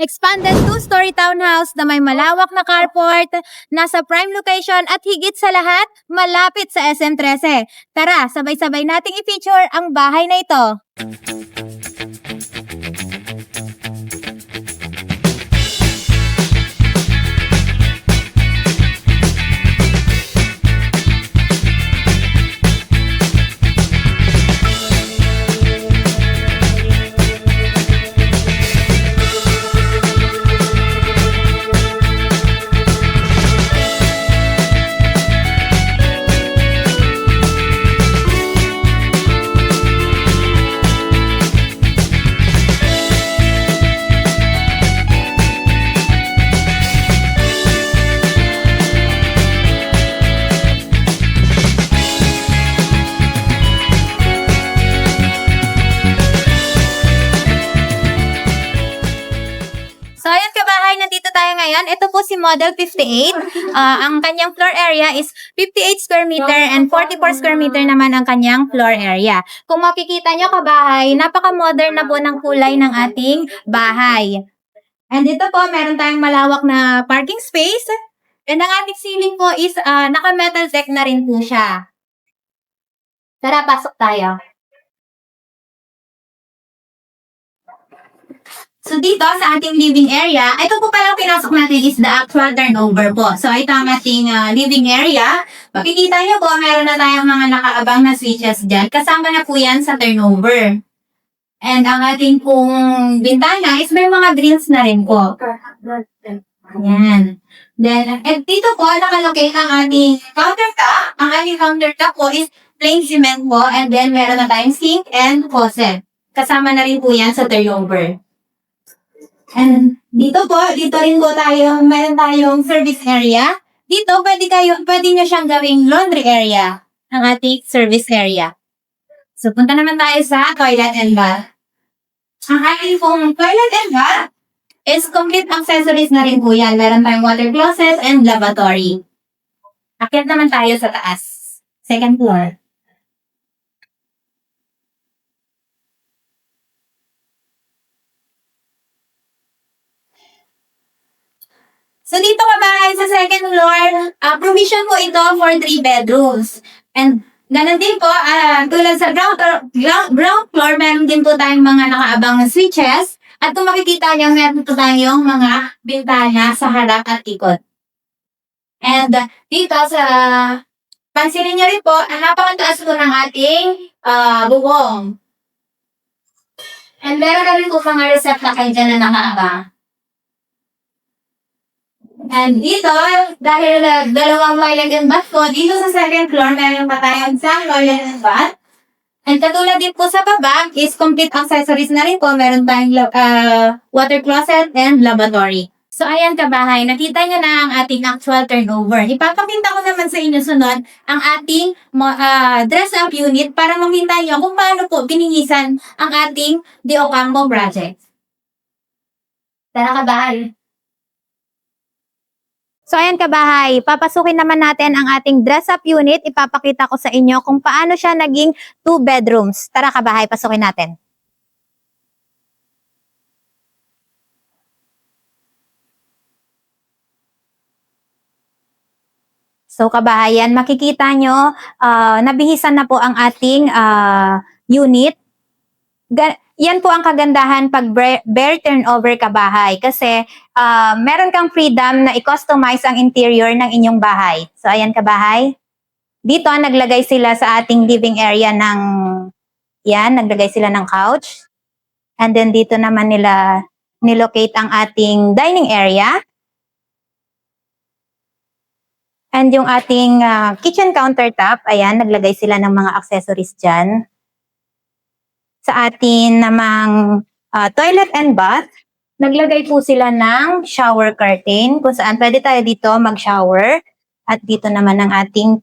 Expanded two-story townhouse na may malawak na carport, nasa prime location at higit sa lahat, malapit sa SM13. Tara, sabay-sabay nating i-feature ang bahay na ito. So, ayun kabahay, nandito tayo ngayon. Ito po si Model 58. Ang kanyang floor area is 58 square meter and 44 square meter naman ang kanyang floor area. Kung makikita nyo kabahay, napaka-modern na po ng kulay ng ating bahay. And dito po, meron tayong malawak na parking space. And ang ating ceiling po is naka-metal deck na rin po siya. Tara, pasok tayo. So, dito sa ating living area, ito po palang pinasok natin is the actual turnover po. So, ito ang ating living area. Makikita nyo po, meron na tayong mga nakaabang na switches dyan. Kasama na po yan sa turnover. And ang ating pong bintana is may mga grills na rin po. Ayan. Then, and dito po, nakalocate ang ating countertop. Ang ating countertop po is plain cement po. And then, meron na tayong sink and faucet. Kasama na rin po yan sa turnover. And dito rin po tayo, meron tayong service area. Dito, pwede nyo siyang gawing laundry area, ang ating service area. So, punta naman tayo sa toilet and bath. Ang ating pong toilet and bath is complete accessories na rin po yan. Meron tayong water closet and lavatory. Akyat naman tayo sa taas. Second floor. So, dito kabahay sa second floor, provision po ito for 3 bedrooms. And, ganun din po, tulad sa ground floor, meron din po tayong mga nakaabang na switches. At kung makikita niyo, meron po tayong mga bintana sa harap at ikot. And, dito sa, pansinin niyo rin po, napakataas po ng ating bubong. And, meron na rin po mga receptacle dyan na nakaabang. And dito, dahil dalawang toilet and bath po, dito sa second floor, meron pa tayong isang toilet and bath. And katulad din po sa baba, is complete accessories na rin po. Meron tayong water closet and lavatory. So, ayan kabahay, nakita nyo na ang ating actual turnover. Ipapakita ko naman sa inyo sunod ang ating dress-up unit para makita nyo kung paano po bininisan ang ating The Ocampo project. Tara kabahay! So, ayan kabahay, papasukin naman natin ang ating dress-up unit. Ipapakita ko sa inyo kung paano siya naging 2 bedrooms. Tara kabahay, pasukin natin. So, kabahayan, makikita nyo, nabihisan na po ang ating unit. Yan po ang kagandahan pag bare turnover kabahay kasi meron kang freedom na i-customize ang interior ng inyong bahay. So, ayan kabahay. Dito, naglagay sila sa ating living area ng, naglagay sila ng couch. And then dito naman nila nilocate ang ating dining area. And yung ating kitchen countertop, ayan, naglagay sila ng mga accessories dyan. Sa atin namang toilet and bath, naglagay po sila ng shower curtain kung saan pwede tayo dito mag-shower at dito naman ang ating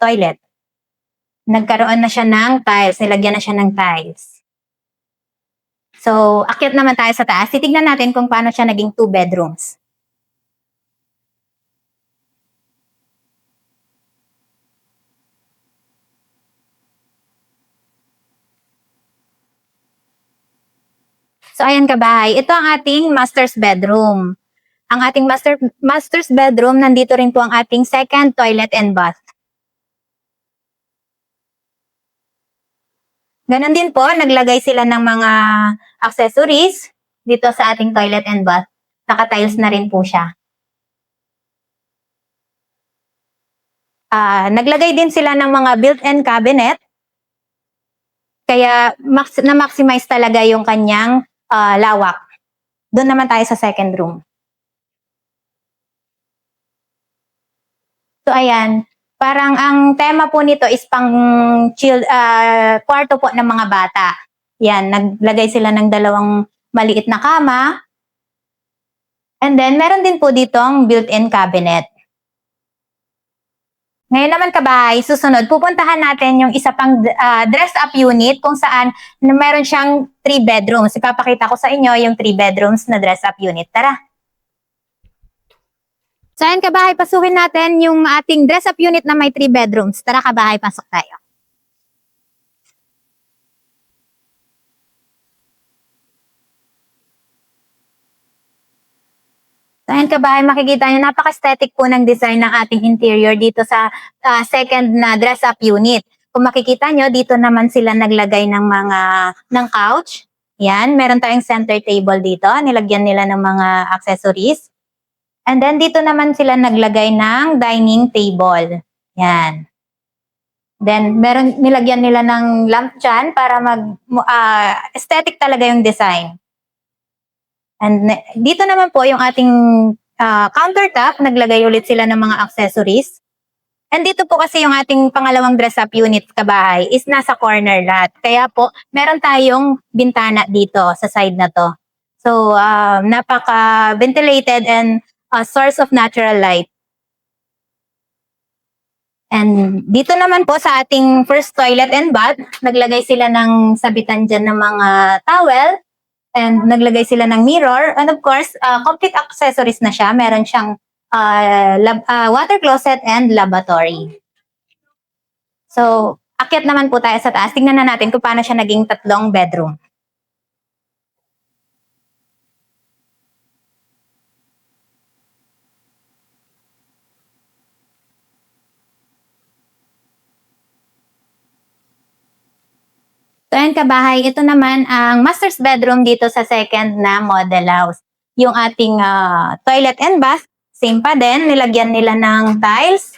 toilet. Nagkaroon na siya ng tiles, nilagyan na siya ng tiles. So, akyat naman tayo sa taas. Titignan natin kung paano siya naging 2 bedrooms. So ayan kabahay, ito ang ating master's bedroom. Ang ating master's bedroom, nandito rin po ang ating second toilet and bath. Ganon din po, naglagay sila ng mga accessories dito sa ating toilet and bath. Naka-tiles na rin po siya. Naglagay din sila ng mga built-in cabinet. Kaya na-maximize talaga yung kanyang lawak. Doon naman tayo sa second room. So ayan, parang ang tema po nito is pang chill, kwarto po ng mga bata. Yan, naglagay sila ng dalawang maliit na kama. And then, meron din po dito ang built-in cabinet. Ngayon naman kabahay, susunod, pupuntahan natin yung isa pang dress-up unit kung saan meron siyang 3 bedrooms. Ipapakita ko sa inyo yung 3 bedrooms na dress-up unit. Tara! So ayan kabahay, pasukin natin yung ating dress-up unit na may 3 bedrooms. Tara kabahay, pasok tayo. So ayan kabahay, makikita nyo, napaka-aesthetic po ng design ng ating interior dito sa second na dress-up unit. Kung makikita nyo, dito naman sila naglagay ng couch. Yan, meron tayong center table dito. Nilagyan nila ng mga accessories. And then, dito naman sila naglagay ng dining table. Yan. Then, nilagyan nila ng lamp dyan para aesthetic talaga yung design. And dito naman po yung ating countertop, naglagay ulit sila ng mga accessories. And dito po kasi yung ating pangalawang dress-up unit kabahay is nasa corner lot. Kaya po, meron tayong bintana dito sa side na to. So, napaka-ventilated and source of natural light. And dito naman po sa ating first toilet and bath, naglagay sila ng sabitan dyan ng mga towel. And naglagay sila ng mirror. And of course, complete accessories na siya. Meron siyang water closet and lavatory. So, akyat naman po tayo sa taas. Tingnan na natin kung paano siya naging 3 bedroom. So, ayan kabahay, ito naman ang master's bedroom dito sa second na model house. Yung ating toilet and bath, same pa din. Nilagyan nila ng tiles.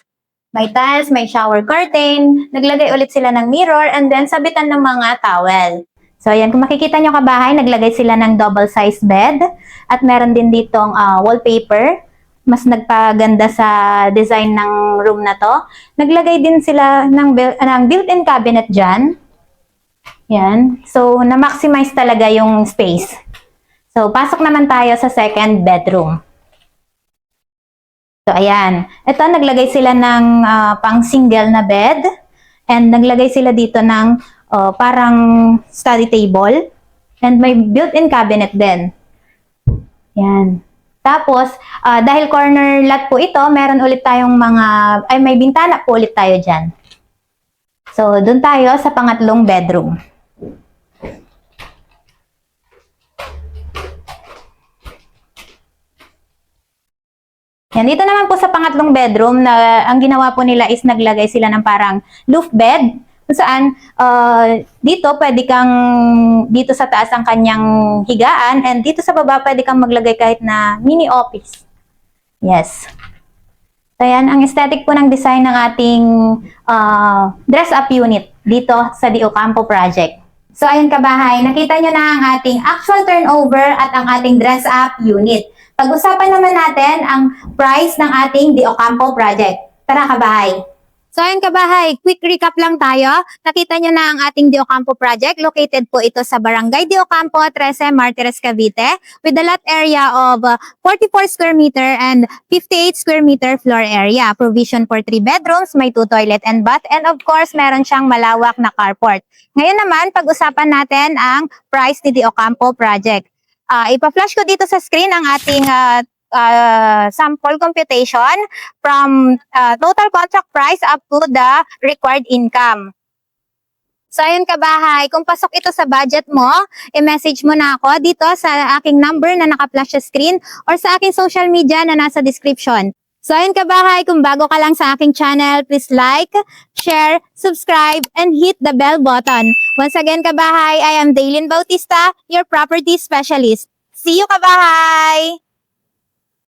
May tiles, may shower curtain. Naglagay ulit sila ng mirror and then sabitan ng mga towel. So, ayan, kung makikita nyo kabahay, naglagay sila ng double-sized bed. At meron din ditong wallpaper. Mas nagpaganda sa design ng room na to. Naglagay din sila ng built-in cabinet dyan. Yan. So, na-maximize talaga yung space. So, pasok naman tayo sa second bedroom. So, ayan. Ito, naglagay sila ng pang-single na bed. And naglagay sila dito ng parang study table. And may built-in cabinet din. Yan. Tapos, dahil corner lot po ito, meron ulit tayong may bintana po ulit tayo dyan. So, dun tayo sa pangatlong bedroom. Yan, dito naman po sa pangatlong bedroom na ang ginawa po nila is naglagay sila ng parang loft bed kung saan dito pwede kang dito sa taas ang kanyang higaan and dito sa baba pwede kang maglagay kahit na mini office. Yes. So yan, ang aesthetic po ng design ng ating dress-up unit dito sa De Ocampo project. So ayun kabahay, nakita nyo na ang ating actual turnover at ang ating dress-up unit. Pag-usapan naman natin ang price ng ating De Ocampo project. Tara kabahay! So ayun kabahay, quick recap lang tayo. Nakita nyo na ang ating De Ocampo project. Located po ito sa Barangay De Ocampo, 13, Martires, Cavite with a lot area of 44 square meter and 58 square meter floor area. Provision for 3 bedrooms, may 2 toilet and bath, and of course, meron siyang malawak na carport. Ngayon naman, pag-usapan natin ang price ni De Ocampo project. Ipa-flash ko dito sa screen ang ating sample computation from total contract price up to the required income. So, ayun kabahay, kung pasok ito sa budget mo, i-message mo na ako dito sa aking number na naka-flash sa screen or sa aking social media na nasa description. So, ayun kabahay, kung bago ka lang sa aking channel, please like, share, subscribe, and hit the bell button. Once again kabahay, I am Daylin Bautista, your property specialist. See you kabahay!